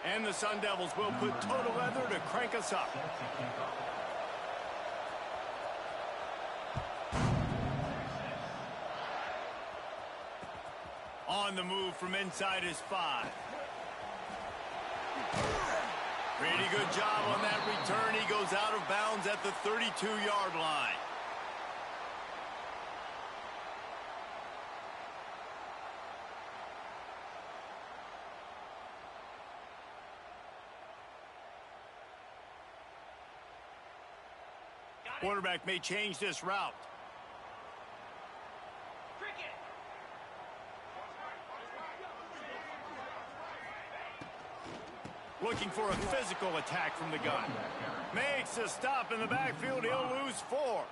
And the Sun Devils will put total leather to crank us up. On the move from inside his 5. Pretty good job on that return. He goes out of bounds at the 32-yard line. Quarterback may change this route. Looking for a physical attack from the gun. Makes a stop in the backfield. He'll lose 4.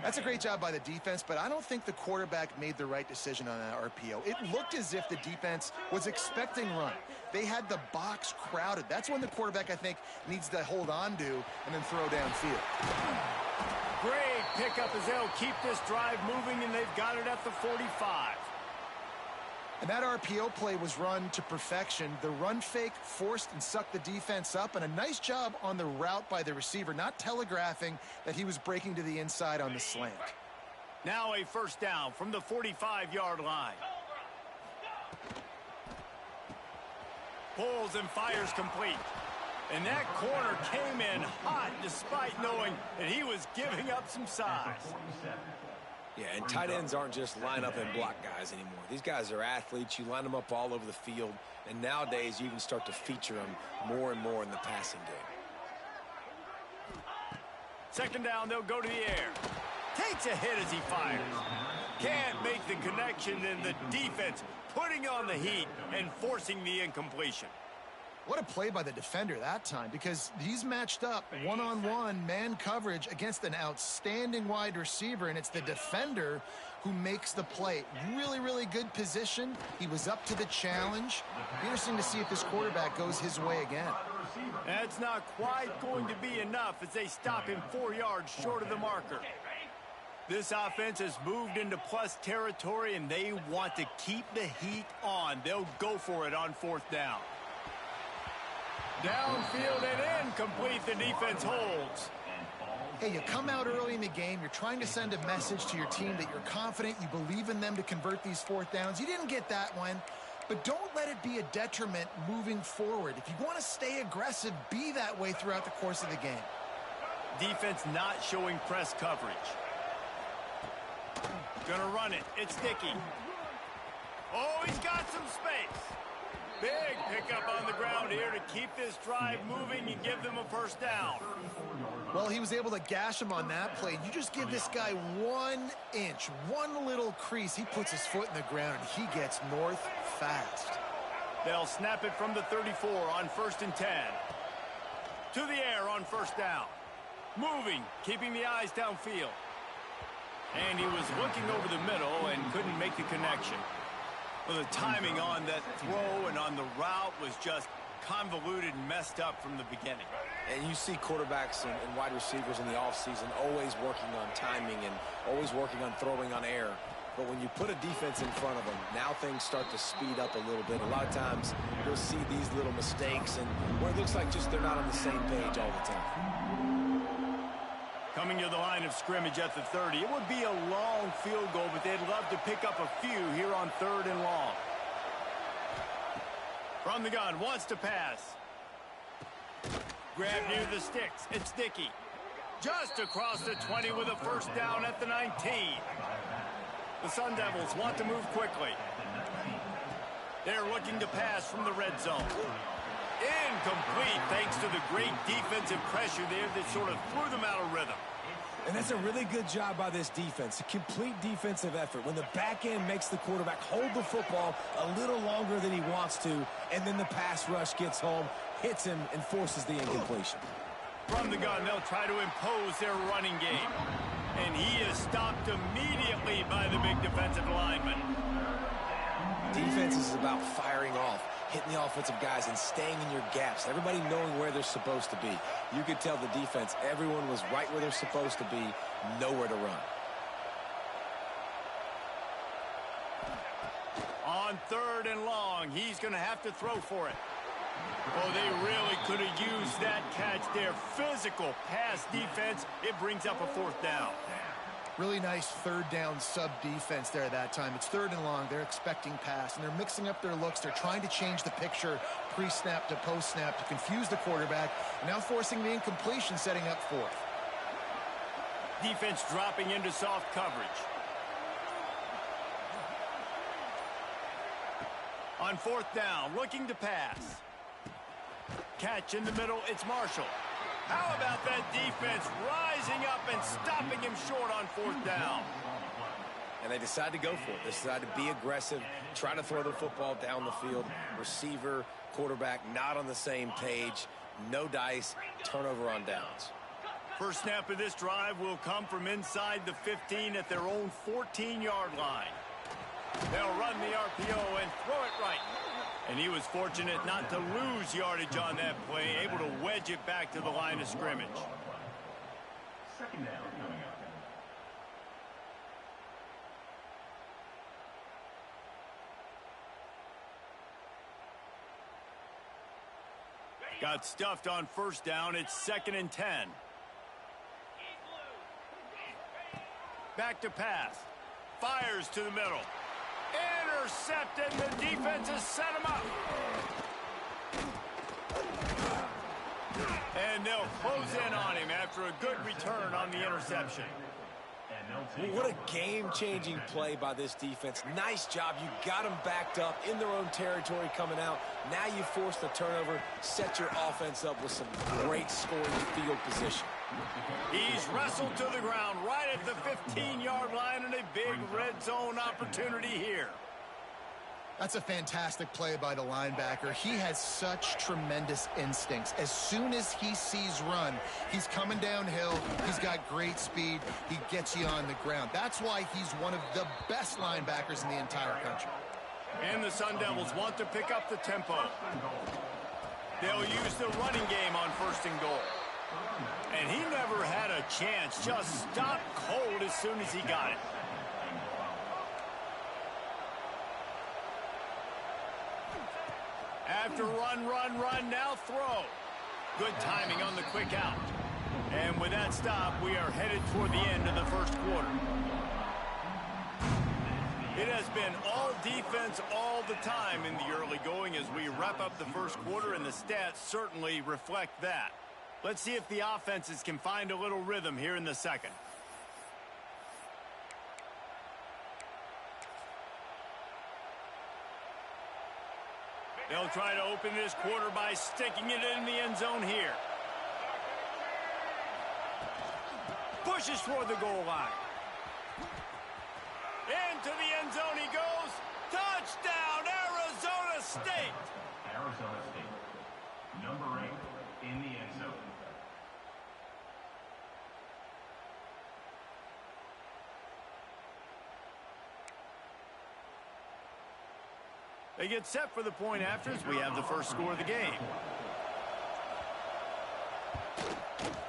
That's a great job by the defense, but I don't think the quarterback made the right decision on that RPO. It looked as if the defense was expecting run. They had the box crowded. That's when the quarterback, I think, needs to hold on to and then throw downfield. Great pickup as they'll keep this drive moving, and they've got it at the 45. And that RPO play was run to perfection. The run fake forced and sucked the defense up, and a nice job on the route by the receiver, not telegraphing that he was breaking to the inside on the slant. Now a first down from the 45-yard line. Pulls and fires complete. And that corner came in hot despite knowing that he was giving up some size. Yeah, and tight ends aren't just line up and block guys anymore. These guys are athletes. You line them up all over the field. And nowadays, you can start to feature them more and more in the passing game. Second down, they'll go to the air. Takes a hit as he fires. Can't make the connection, and the defense putting on the heat and forcing the incompletion. What a play by the defender that time, because he's matched up one-on-one man coverage against an outstanding wide receiver, and it's the defender who makes the play. Really, really good position. He was up to the challenge. Interesting to see if this quarterback goes his way again. That's not quite going to be enough as they stop him 4 yards short of the marker. This offense has moved into plus territory, and they want to keep the heat on. They'll go for it on 4th down. Downfield and incomplete. The defense holds. Hey, you come out early in the game. You're trying to send a message to your team that you're confident. You believe in them to convert these 4th downs. You didn't get that one, but don't let it be a detriment moving forward. If you want to stay aggressive, be that way throughout the course of the game. Defense not showing press coverage. Gonna run it. It's Dickey. Oh, he's got some space. Big pickup on the ground here to keep this drive moving and give them a first down. Well, he was able to gash him on that play. You just give this guy 1 inch, one little crease. He puts his foot in the ground, and he gets north fast. They'll snap it from the 34 on 1st and 10. To the air on 1st down. Moving, keeping the eyes downfield. And he was looking over the middle and couldn't make the connection. Well, the timing on that throw and on the route was just convoluted and messed up from the beginning. And you see quarterbacks and wide receivers in the offseason always working on timing and always working on throwing on air. But when you put a defense in front of them, now things start to speed up a little bit. A lot of times you'll see these little mistakes and where it looks like just they're not on the same page all the time. Coming to the line of scrimmage at the 30. It would be a long field goal, but they'd love to pick up a few here on 3rd and long. From the gun, wants to pass. Grab near the sticks. It's Dickey. Just across the 20 with a first down at the 19. The Sun Devils want to move quickly. They're looking to pass from the red zone. Incomplete thanks to the great defensive pressure there that sort of threw them out of rhythm. And that's a really good job by this defense, a complete defensive effort. When the back end makes the quarterback hold the football a little longer than he wants to, and then the pass rush gets home, hits him, and forces the incompletion. From the gun, they'll try to impose their running game. And he is stopped immediately by the big defensive lineman. Defense is about firing off, hitting the offensive guys and staying in your gaps, everybody knowing where they're supposed to be. You could tell the defense, everyone was right where they're supposed to be, nowhere to run. On 3rd and long, he's going to have to throw for it. Oh, they really could have used that catch there. Physical pass defense. It brings up a 4th down. Really nice 3rd down sub defense there that time. It's 3rd and long. They're expecting pass, and they're mixing up their looks. They're trying to change the picture pre-snap to post-snap to confuse the quarterback, now forcing the incompletion, setting up 4th. Defense dropping into soft coverage. On 4th down, looking to pass. Catch in the middle, it's Marshall. How about that defense rising up and stopping him short on 4th down? And they decide to go for it. They decide to be aggressive, try to throw the football down the field. Receiver, quarterback, not on the same page. No dice, turnover on downs. First snap of this drive will come from inside the 15 at their own 14-yard line. They'll run the RPO and throw it right. And he was fortunate not to lose yardage on that play, able to wedge it back to the line of scrimmage. 2nd down coming up. Got stuffed on 1st down. It's 2nd and 10. Back to pass. Fires to the middle. Intercepted. The defense has set him up. And they'll close in on him after a good return on the interception. Well, what a game-changing play by this defense. Nice job. You got them backed up in their own territory coming out. Now you force the turnover, set your offense up with some great scoring field position. He's wrestled to the ground right at the 15-yard line, and a big red zone opportunity here. That's a fantastic play by the linebacker. He has such tremendous instincts. As soon as he sees run, he's coming downhill. He's got great speed. He gets you on the ground. That's why he's one of the best linebackers in the entire country. And the Sun Devils want to pick up the tempo. They'll use the running game on 1st and goal. And he never had a chance. Just stopped cold as soon as he got it. After run, now throw. Good timing on the quick out. And with that stop, we are headed toward the end of the 1st quarter. It has been all defense all the time in the early going as we wrap up the 1st quarter, and the stats certainly reflect that. Let's see if the offenses can find a little rhythm here in the 2nd. They'll try to open this quarter by sticking it in the end zone here. Pushes toward the goal line. Into the end zone he goes. Touchdown, Arizona State. Arizona State. Number 8 in the end zone. They get set for the point after as we have the first score of the game.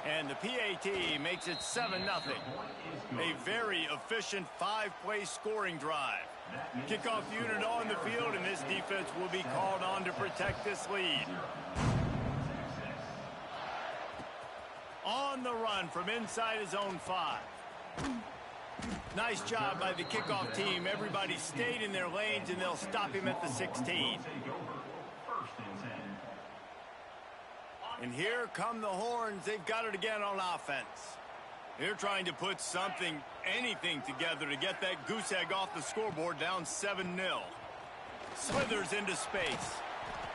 And the PAT makes it 7-0. A very efficient 5-play scoring drive. Kickoff unit on the field, and this defense will be called on to protect this lead. On the run from inside his own 5. Nice job by the kickoff team. Everybody stayed in their lanes, and they'll stop him at the 16. And here come the horns. They've got it again on offense. They're trying to put something, anything together to get that goose egg off the scoreboard, down 7-0. Slithers into space.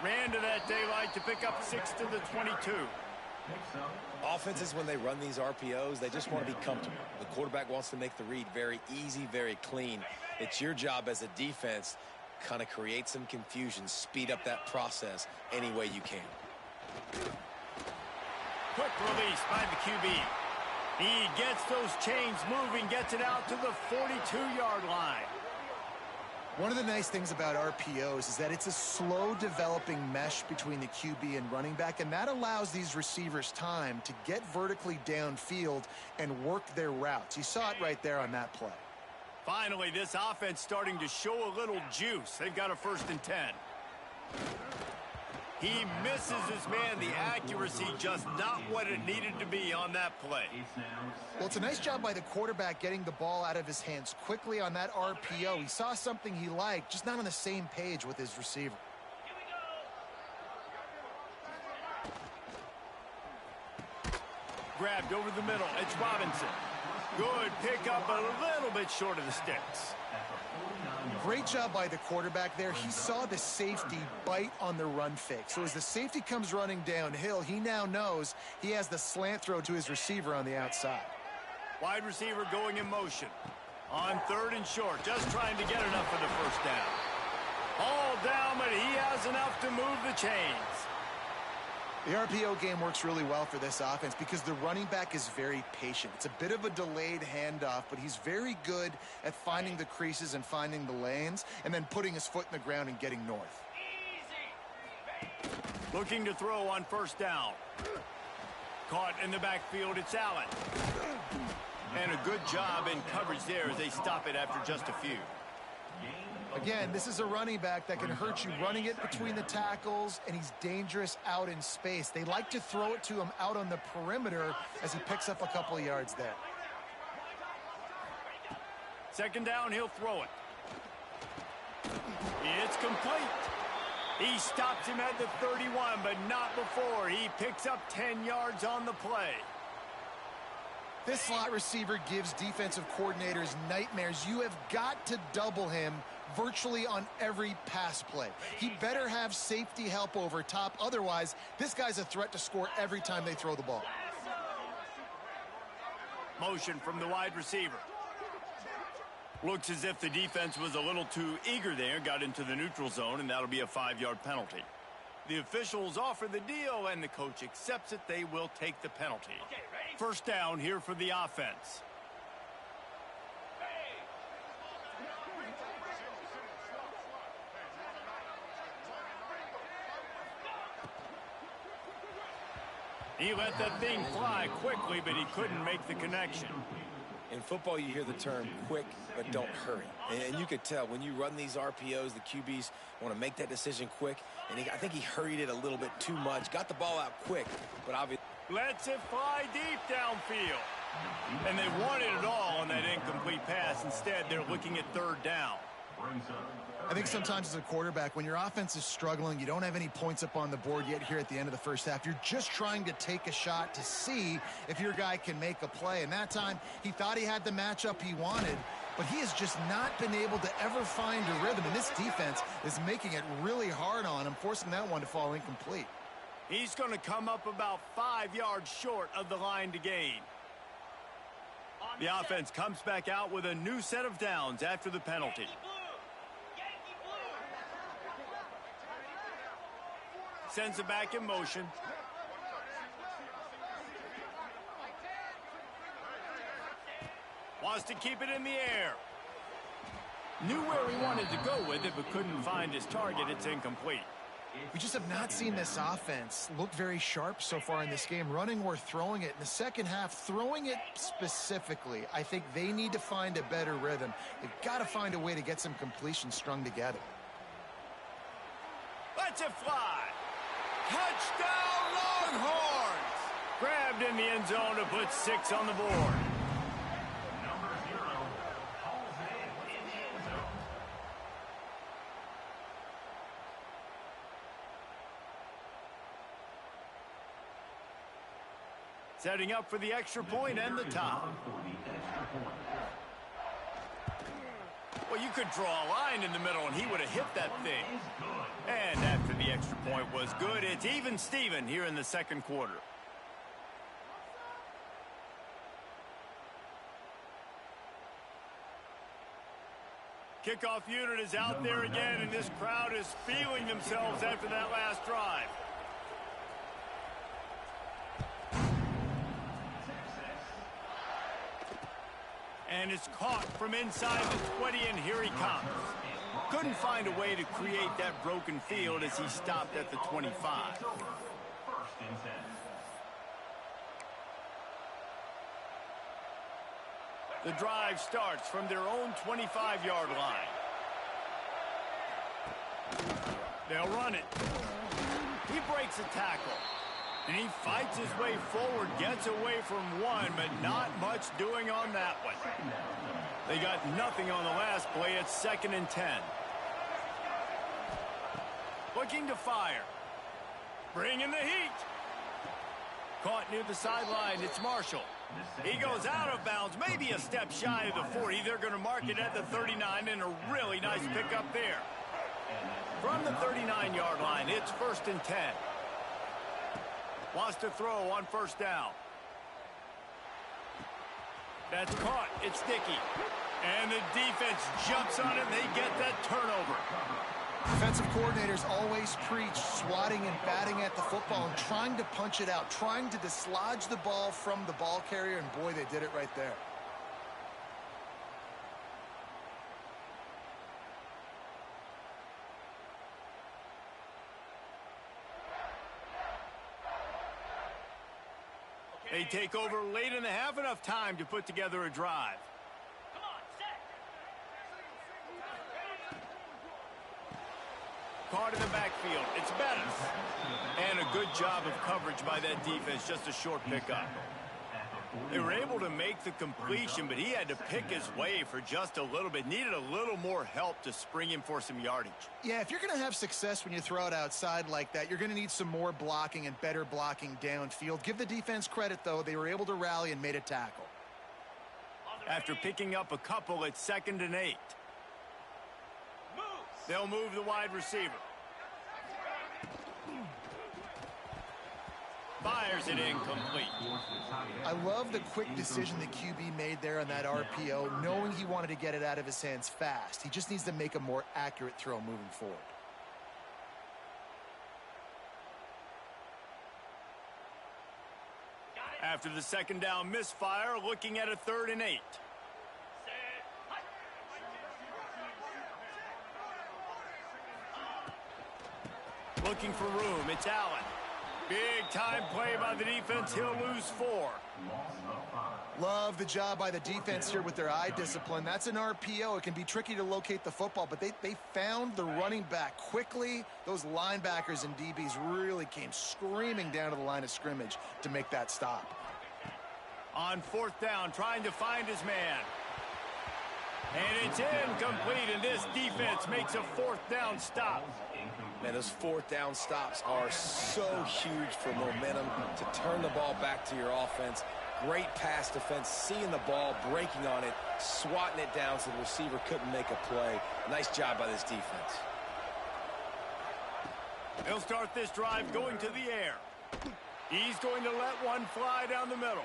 Ran to that daylight to pick up 6 to the 22. Offenses, when they run these RPOs, they just want to be comfortable. The quarterback wants to make the read very easy, very clean. It's your job as a defense, kind of create some confusion, speed up that process any way you can. Quick release by the QB. He gets those chains moving, gets it out to the 42-yard line. One of the nice things about RPOs is that it's a slow developing mesh between the QB and running back, and that allows these receivers time to get vertically downfield and work their routes. You saw it right there on that play. Finally, this offense starting to show a little juice. They've got a 1st and 10. He misses his man. The accuracy just not what it needed to be on that play. Well, it's a nice job by the quarterback getting the ball out of his hands quickly on that RPO. He saw something he liked, just not on the same page with his receiver. Grabbed over the middle. It's Robinson. Good pickup, a little bit short of the sticks. Great job by the quarterback there. He saw the safety bite on the run fake. So as the safety comes running downhill, he now knows he has the slant throw to his receiver on the outside. Wide receiver going in motion. On 3rd and short, just trying to get enough for the first down. All down, but he has enough to move the chains. The RPO game works really well for this offense because the running back is very patient. It's a bit of a delayed handoff, but he's very good at finding the creases and finding the lanes and then putting his foot in the ground and getting north. Looking to throw on 1st down. Caught in the backfield, it's Allen. And a good job in coverage there as they stop it after just a few. Again, this is a running back that can hurt you running it between the tackles, and he's dangerous out in space. They like to throw it to him out on the perimeter as he picks up a couple of yards there. 2nd down, he'll throw it. It's complete. He stops him at the 31, but not before. He picks up 10 yards on the play. This slot receiver gives defensive coordinators nightmares. You have got to double him virtually on every pass play. He better have safety help over top. Otherwise, this guy's a threat to score every time they throw the ball. Motion from the wide receiver. Looks as if the defense was a little too eager there, got into the neutral zone, and that'll be a 5-yard penalty. The officials offer the deal, and the coach accepts it. They will take the penalty. 1st down here for the offense. He let that thing fly quickly, but he couldn't make the connection. In football, you hear the term quick, but don't hurry. And you could tell when you run these RPOs, the QBs want to make that decision quick. And I think he hurried it a little bit too much. Got the ball out quick, but obviously Lets it fly deep downfield. And they wanted it all on that incomplete pass. Instead, they're looking at 3rd down. I think sometimes as a quarterback, when your offense is struggling, you don't have any points up on the board yet here at the end of the 1st half. You're just trying to take a shot to see if your guy can make a play. And that time, he thought he had the matchup he wanted, but he has just not been able to ever find a rhythm. And this defense is making it really hard on him, forcing that one to fall incomplete. He's going to come up about 5 yards short of the line to gain. The offense comes back out with a new set of downs after the penalty. Sends it back in motion. Wants to keep it in the air. Knew where he wanted to go with it, but couldn't find his target. It's incomplete. We just have not seen this offense look very sharp so far in this game, running or throwing it. In the 2nd half, throwing it specifically, I think they need to find a better rhythm. They've got to find a way to get some completions strung together. Let's it fly. Touchdown, Longhorns! Grabbed in the end zone to put 6 on the board. Number 0 hauls it in the end zone. Setting up for the extra point and the top. Well, you could draw a line in the middle, and he would have hit that thing. And after the extra point was good, it's even Steven here in the 2nd quarter. Kickoff unit is out there again, and this crowd is feeling themselves after that last drive. And it's caught from inside the 20, and here he comes. Couldn't find a way to create that broken field as he stopped at the 25. 1st and 10. The drive starts from their own 25-yard line. They'll run it. He breaks a tackle. And he fights his way forward, gets away from one, but not much doing on that one. They got nothing on the last play. It's 2nd and 10. Looking to fire. Bringing the heat. Caught near the sideline. It's Marshall. He goes out of bounds, maybe a step shy of the 40. They're going to mark it at the 39, and a really nice pickup there. From the 39-yard line, it's 1st and 10. Wants to throw on 1st down. That's caught. It's sticky. And the defense jumps on it, and they get that turnover. Defensive coordinators always preach swatting and batting at the football and trying to punch it out, trying to dislodge the ball from the ball carrier, and boy, they did it right there. They take over late in the half, enough time to put together a drive. Caught in the backfield. It's Bettis. And a good job of coverage by that defense. Just a short pickup. They were able to make the completion, but he had to pick his way for just a little bit. Needed a little more help to spring him for some yardage. Yeah, if you're going to have success when you throw it outside like that, you're going to need some more blocking and better blocking downfield. Give the defense credit, though. They were able to rally and made a tackle. After picking up a couple, it's 2nd and 8. They'll move the wide receiver. Fires it incomplete. I love the quick decision the QB made there on that RPO, knowing he wanted to get it out of his hands fast. He just needs to make a more accurate throw moving forward. After the 2nd down misfire, looking at a 3rd and 8. Looking for room. It's Allen. Big time play by the defense. He'll lose 4. Love the job by the defense here with their eye discipline. That's an RPO. It can be tricky to locate the football, but they found the running back quickly. Those linebackers and DBs really came screaming down to the line of scrimmage to make that stop. On 4th down, trying to find his man. And it's incomplete, and this defense makes a 4th down stop. Man, those 4th down stops are so huge for momentum to turn the ball back to your offense. Great pass defense, seeing the ball, breaking on it, swatting it down so the receiver couldn't make a play. Nice job by this defense. He'll start this drive going to the air. He's going to let one fly down the middle.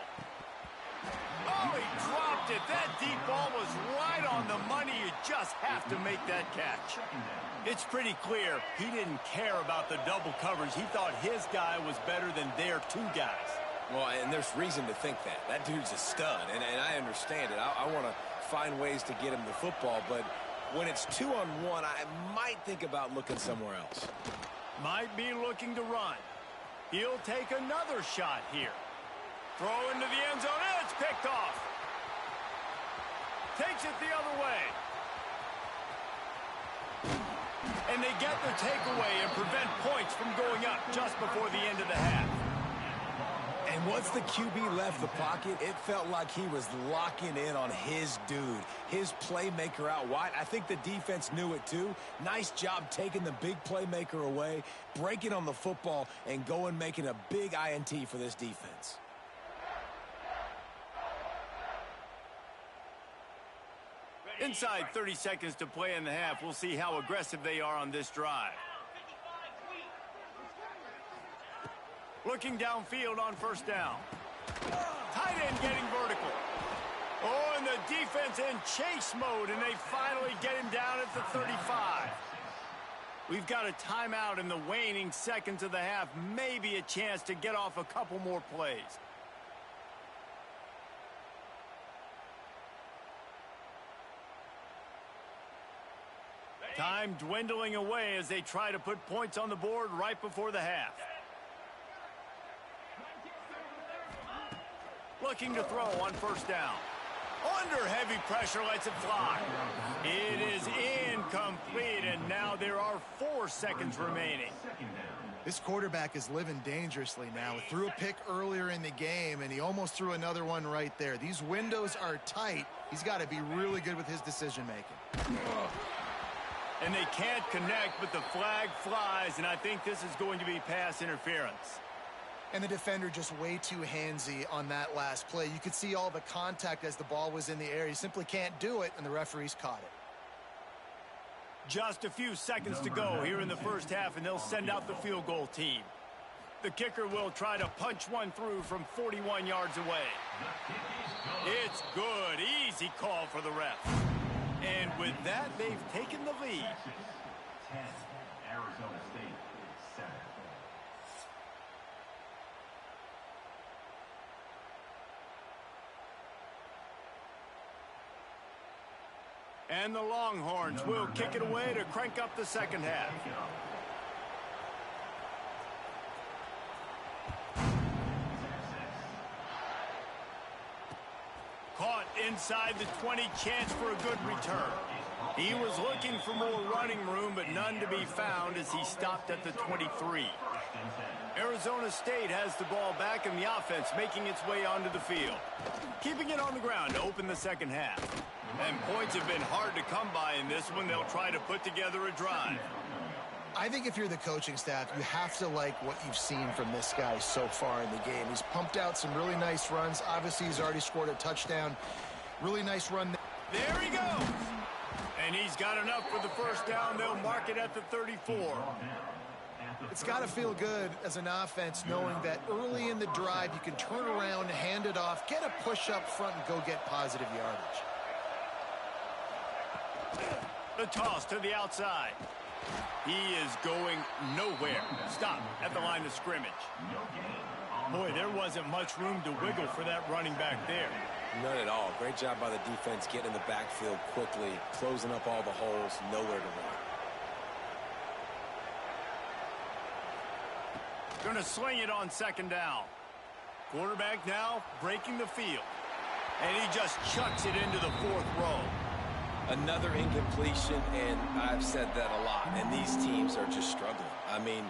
Oh, he dropped it. That deep ball was right on the money. You just have to make that catch. It's pretty clear he didn't care about the double coverage. He thought his guy was better than their 2 guys. Well, and there's reason to think that. That dude's a stud, and I understand it. I want to find ways to get him the football, but when it's 2-on-1, I might think about looking somewhere else. Might be looking to run. He'll take another shot here. Throw into the end zone, and it's picked off. Takes it the other way. And they get the takeaway and prevent points from going up just before the end of the half. And once the QB left the pocket, it felt like he was locking in on his dude, his playmaker out wide. I think the defense knew it too. Nice job taking the big playmaker away, breaking on the football, and going making a big INT for this defense. Inside 30 seconds to play in the half. We'll see how aggressive they are on this drive. Looking downfield on 1st down. Tight end getting vertical. Oh, and the defense in chase mode, and they finally get him down at the 35. We've got a timeout in the waning seconds of the half. Maybe a chance to get off a couple more plays. Time dwindling away as they try to put points on the board right before the half. Looking to throw on 1st down. Under heavy pressure, lets it fly. It is incomplete, and now there are 4 seconds remaining. This quarterback is living dangerously now. He threw a pick earlier in the game, and he almost threw another one right there. These windows are tight. He's got to be really good with his decision-making. And they can't connect, but the flag flies, and I think this is going to be pass interference. And the defender just way too handsy on that last play. You could see all the contact as the ball was in the air. He simply can't do it, and the referees caught it. Just a few seconds to go here in the first half, and they'll send out the field goal team. The kicker will try to punch one through from 41 yards away. It's good. Easy call for the ref. And with that, they've taken the lead. 10, Arizona State 7. And the Longhorns will kick it away to crank up the second half. Caught inside the 20, chance for a good return. He was looking for more running room, but none to be found as he stopped at the 23. Arizona State has the ball back in the offense, making its way onto the field. Keeping it on the ground to open the second half. And points have been hard to come by in this one. They'll try to put together a drive. I think if you're the coaching staff, you have to like what you've seen from this guy so far in the game. He's pumped out some really nice runs. Obviously, he's already scored a touchdown. Really nice run. There he goes. And he's got enough for the first down. They'll mark it at the 34. It's got to feel good as an offense knowing that early in the drive you can turn around, hand it off, get a push up front, and go get positive yardage. The toss to the outside. He is going nowhere. Stop at the line of scrimmage. Boy, there wasn't much room to wiggle for that running back there. None at all. Great job by the defense getting in the backfield quickly, closing up all the holes, nowhere to run. Going to sling it on second down. Quarterback now breaking the field. And he just chucks it into the 4th row. Another incompletion, and I've said that a lot, and these teams are just struggling. I mean,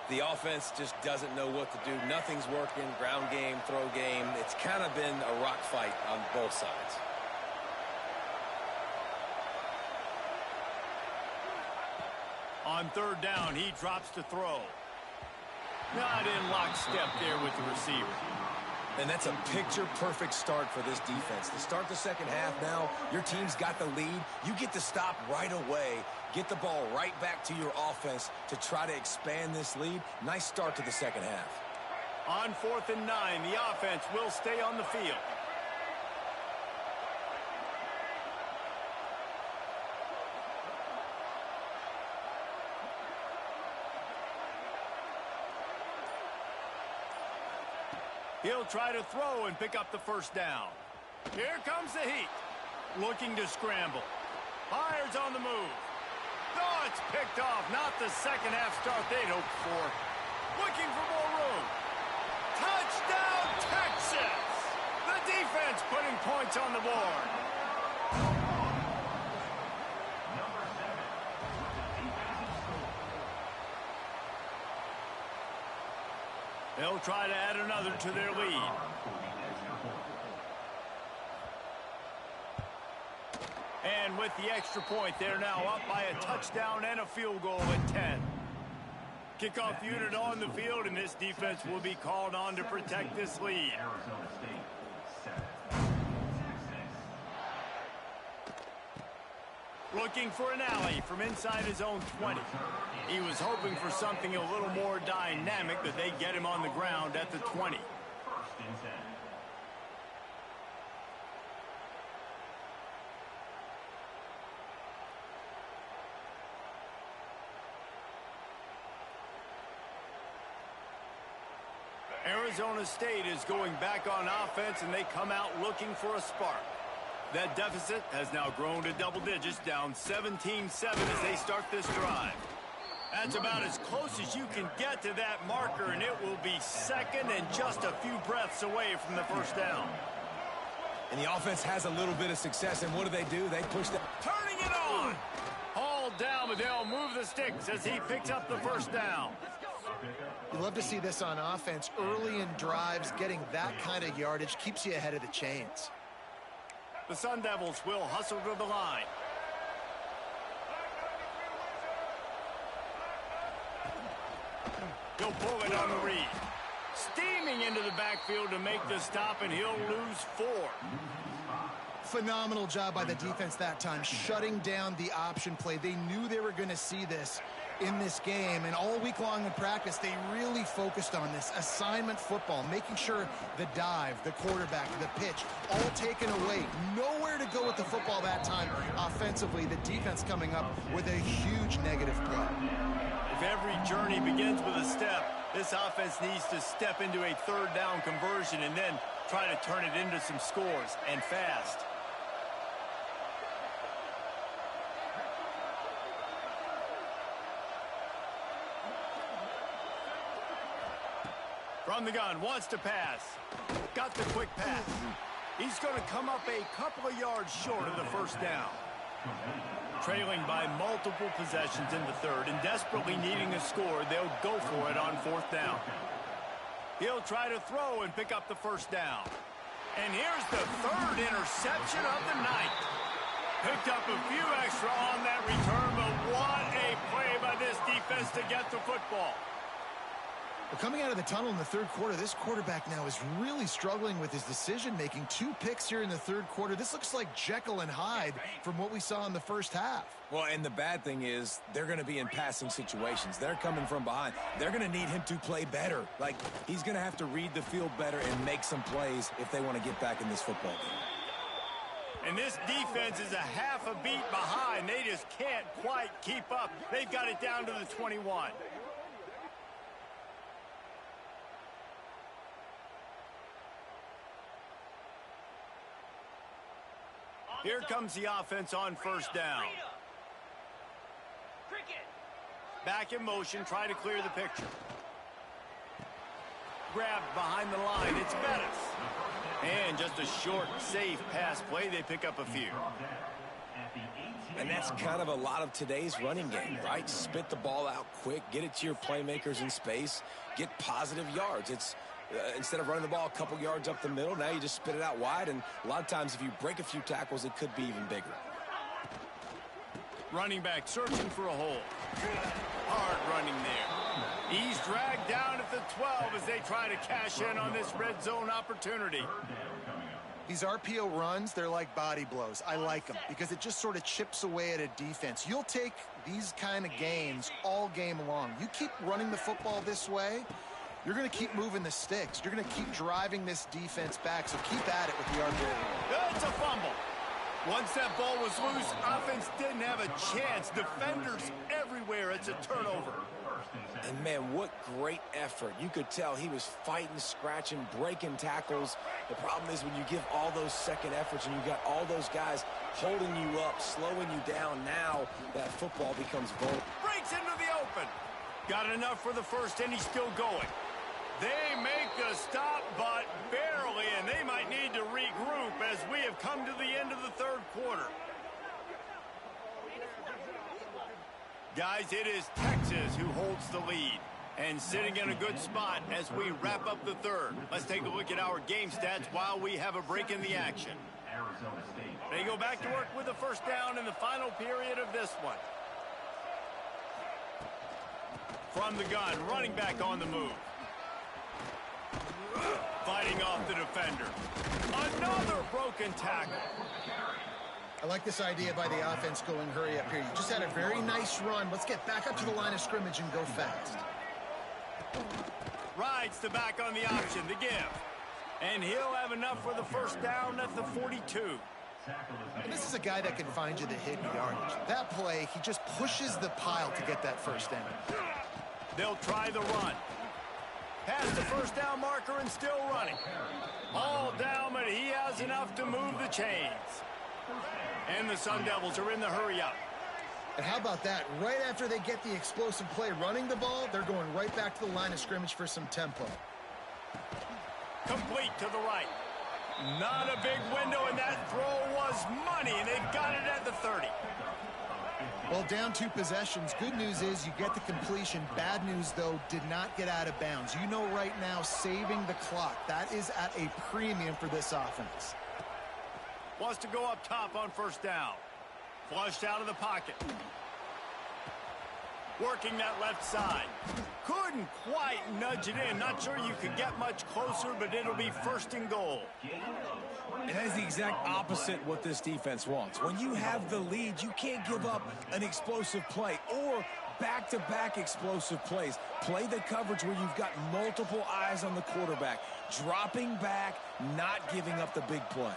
the offense just doesn't know what to do. Nothing's working, ground game, throw game. It's kind of been a rock fight on both sides. On third down, he drops to throw. Not in lockstep there with the receiver. And that's a picture-perfect start for this defense. To start the second half now, your team's got the lead. You get to stop right away, get the ball right back to your offense to try to expand this lead. Nice start to the second half. On 4th and 9, the offense will stay on the field. He'll try to throw and pick up the first down. Here comes the heat. Looking to scramble. Fires on the move. Oh, it's picked off. Not the second half start they'd hoped for. Looking for more room. Touchdown, Texas! The defense putting points on the board. They'll try to add another to their lead. And with the extra point, they're now up by a touchdown and a field goal at 10. Kickoff unit on the field, and this defense will be called on to protect this lead. Arizona State 7. Looking for an alley from inside his own 20. He was hoping for something a little more dynamic, but they get him on the ground at the 20. 1st and 10. Arizona State is going back on offense, and they come out looking for a spark. That deficit has now grown to double digits, down 17-7 as they start this drive. That's about as close as you can get to that marker, and it will be second and just a few breaths away from the first down. And the offense has a little bit of success, and what do? They push the... Turning it on! Hauled down, but they'll move the sticks as he picks up the first down. You love to see this on offense. Early in drives, getting that kind of yardage keeps you ahead of the chains. The Sun Devils will hustle to the line. He'll pull it on the read. Steaming into the backfield to make the stop, and he'll lose 4. Phenomenal job by the defense that time, shutting down the option play. They knew they were going to see this in this game, and all week long in practice, they really focused on this assignment football, making sure the dive, the quarterback, the pitch, all taken away. Nowhere to go with the football that time offensively. The defense coming up with a huge negative play. If every journey begins with a step, this offense needs to step into a third down conversion and then try to turn it into some scores, and fast. From the gun, wants to pass. Got the quick pass. He's going to come up a couple of yards short of the first down. Trailing by multiple possessions in the third and desperately needing a score, they'll go for it on fourth down. He'll try to throw and pick up the first down. And here's the third interception of the night. Picked up a few extra on that return, but what a play by this defense to get the football. Well, coming out of the tunnel in the third quarter, this quarterback now is really struggling with his decision-making. 2 picks here in the third quarter. This looks like Jekyll and Hyde from what we saw in the first half. Well, and the bad thing is they're going to be in passing situations. They're coming from behind. They're going to need him to play better. Like, he's going to have to read the field better and make some plays if they want to get back in this football game. And this defense is a half a beat behind. They just can't quite keep up. They've got it down to the 21. Here comes the offense on first down. Back in motion, try to clear the picture. Grabbed behind the line, it's Bettis. And just a short, safe pass play, they pick up a few. And that's kind of a lot of today's running game, right? Spit the ball out quick, get it to your playmakers in space, get positive yards. It's instead of running the ball a couple yards up the middle, now you just spit it out wide, and a lot of times if you break a few tackles, it could be even bigger. Running back searching for a hole. Hard running there. He's dragged down at the 12 as they try to cash in on this red zone opportunity. These RPO runs, they're like body blows. I like them because it just sort of chips away at a defense. You'll take these kind of gains all game long. You keep running the football this way, you're going to keep moving the sticks. You're going to keep driving this defense back, so keep at it with the RPO. It's a fumble. Once that ball was loose, offense didn't have a chance. Defenders everywhere. It's a turnover. And, man, what great effort. You could tell he was fighting, scratching, breaking tackles. The problem is when you give all those second efforts and you got all those guys holding you up, slowing you down, now that football becomes vulnerable. Breaks into the open. Got enough for the first, and he's still going. They make the stop, but barely, and they might need to regroup as we have come to the end of the third quarter. Guys, it is Texas who holds the lead and sitting in a good spot as we wrap up the third. Let's take a look at our game stats while we have a break in the action. They go back to work with the first down in the final period of this one. From the gun, running back on the move. Fighting off the defender. Another broken tackle. I like this idea by the offense going hurry up here. You just had a very nice run. Let's get back up to the line of scrimmage and go fast. Rides the back on the option, the give. And he'll have enough for the first down at the 42. And this is a guy that can find you the hidden yardage. That play, he just pushes the pile to get that first down. They'll try the run. Past the first down marker and still running. All down, but he has enough to move the chains. And the Sun Devils are in the hurry up. And how about that? Right after they get the explosive play running the ball, they're going right back to the line of scrimmage for some tempo. Complete to the right. Not a big window, and that throw was money, and they've got it at the 30. Well, down 2 possessions. Good news is you get the completion. Bad news, though, did not get out of bounds. You know right now, saving the clock, that is at a premium for this offense. Wants to go up top on first down. Flushed out of the pocket. Working that left side. Couldn't quite nudge it in. Not sure you could get much closer, but it'll be first and goal. And that is the exact opposite what this defense wants. When you have the lead, you can't give up an explosive play or back-to-back explosive plays. Play the coverage where you've got multiple eyes on the quarterback. Dropping back, not giving up the big play.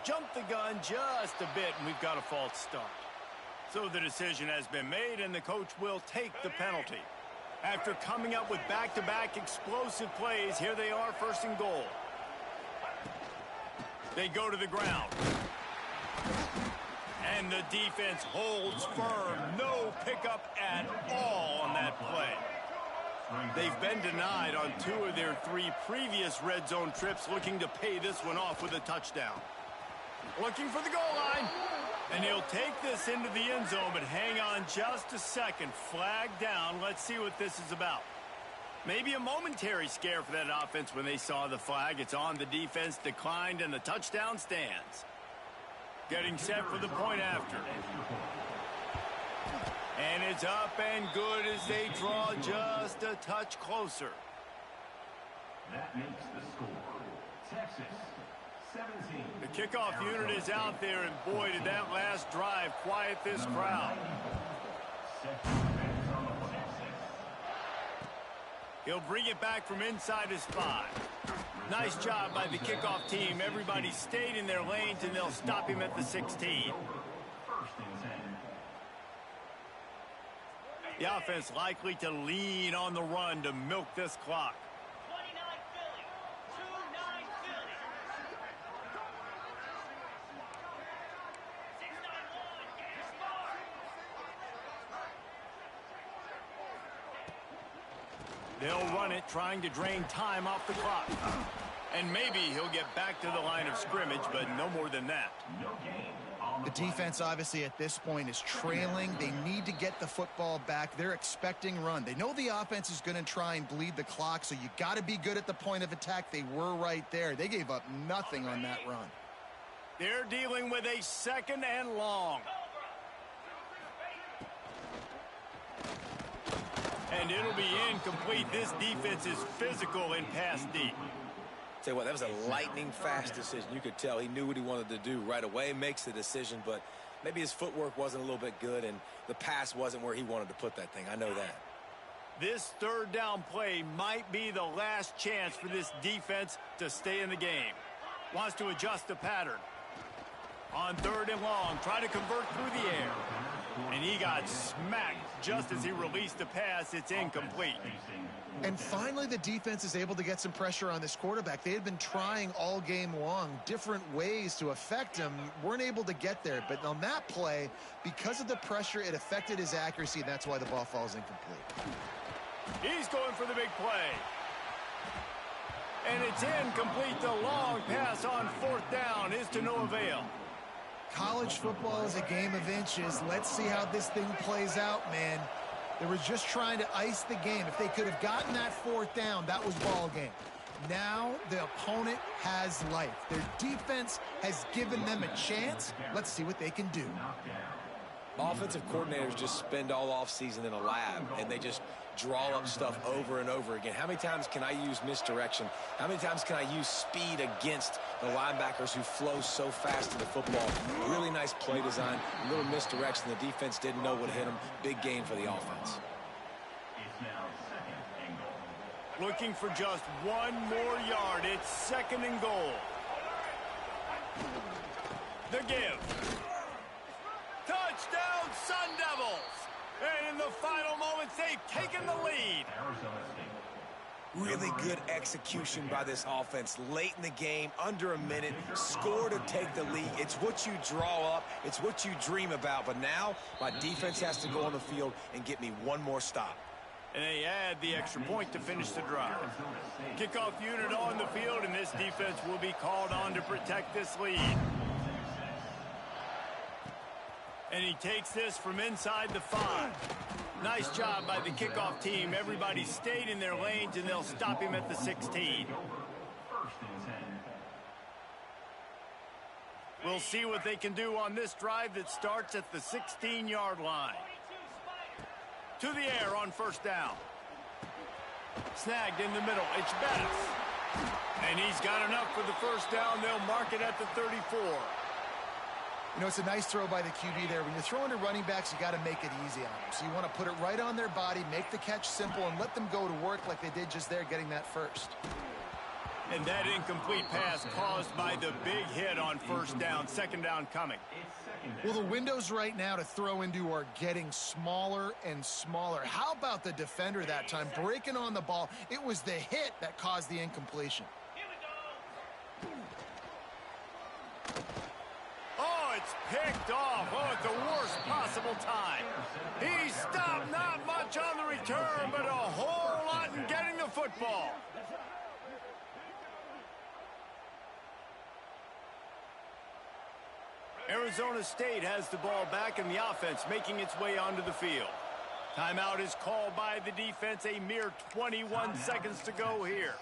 Jumped the gun just a bit, and we've got a false start. So the decision has been made, and the coach will take the penalty. After coming up with back-to-back explosive plays, here they are, first and goal. They go to the ground. And the defense holds firm. No pickup at all on that play. They've been denied on 2 of their 3 previous red zone trips, looking to pay this one off with a touchdown. Looking for the goal line. And he'll take this into the end zone, but hang on just a second. Flag down. Let's see what this is about. Maybe a momentary scare for that offense when they saw the flag. It's on, the defense declined, and the touchdown stands. Getting set for the point after. And it's up and good as they draw just a touch closer. That makes the score. Texas, 17. The kickoff unit is out there, and boy, did that last drive quiet this crowd. He'll bring it back from inside his 5. Nice job by the kickoff team. Everybody stayed in their lanes, and they'll stop him at the 16. The offense likely to lean on the run to milk this clock. They'll run it, trying to drain time off the clock. And maybe he'll get back to the line of scrimmage, but no more than that. The defense, obviously, at this point is trailing. They need to get the football back. They're expecting run. They know the offense is going to try and bleed the clock, so you got to be good at the point of attack. They were right there. They gave up nothing on that run. They're dealing with a 2nd and long. And it'll be incomplete. This defense is physical and pass deep. Tell you what, that was a lightning-fast decision. You could tell he knew what he wanted to do right away, makes the decision, but maybe his footwork wasn't a little bit good, and the pass wasn't where he wanted to put that thing. I know that. This 3rd down play might be the last chance for this defense to stay in the game. Wants to adjust the pattern. On 3rd and long, trying to convert through the air. And he got smacked just as he released the pass. It's incomplete. And finally, the defense is able to get some pressure on this quarterback. They had been trying all game long different ways to affect him. Weren't able to get there. But on that play, because of the pressure, it affected his accuracy. And that's why the ball falls incomplete. He's going for the big play. And it's incomplete. The long pass on 4th down is to no avail. College football is a game of inches. Let's see how this thing plays out, man. They were just trying to ice the game. If they could have gotten that 4th down, that was ball game. Now the opponent has life. Their defense has given them a chance. Let's see what they can do. Offensive coordinators just spend all offseason in a lab, and they just draw up stuff over and over again. How many times can I use misdirection? How many times can I use speed against the linebackers who flow so fast to the football? Really nice play design, a little misdirection. The defense didn't know what hit them. Big gain for the offense. It's now 2nd and goal. Looking for just 1 more yard. It's 2nd and goal. The give. Touchdown, Sun Devils! And in the final moments, they've taken the lead. Really good execution by this offense. Late in the game, under a minute, score to take the lead. It's what you draw up. It's what you dream about. But now, my defense has to go on the field and get me 1 more stop. And they add the extra point to finish the drive. Kickoff unit on the field, and this defense will be called on to protect this lead. And he takes this from inside the 5. Nice job by the kickoff team. Everybody stayed in their lanes, and they'll stop him at the 16. We'll see what they can do on this drive that starts at the 16-yard line. To the air on first down. Snagged in the middle. It's Bettis. And he's got enough for the first down. They'll mark it at the 34. You know, it's a nice throw by the QB there. When you're throwing to running backs, you got to make it easy on them. So you want to put it right on their body, make the catch simple, and let them go to work like they did just there, getting that first. And that incomplete pass caused by the big hit on first down. Second down coming. Well, the windows right now to throw into are getting smaller and smaller. How about the defender that time breaking on the ball? It was the hit that caused the incompletion. Oh, it's picked off. Oh, at the worst possible time. He stopped not much on the return, but a whole lot in getting the football. Arizona State has the ball back in the offense, making its way onto the field. Timeout is called by the defense. A mere 21 seconds to go here.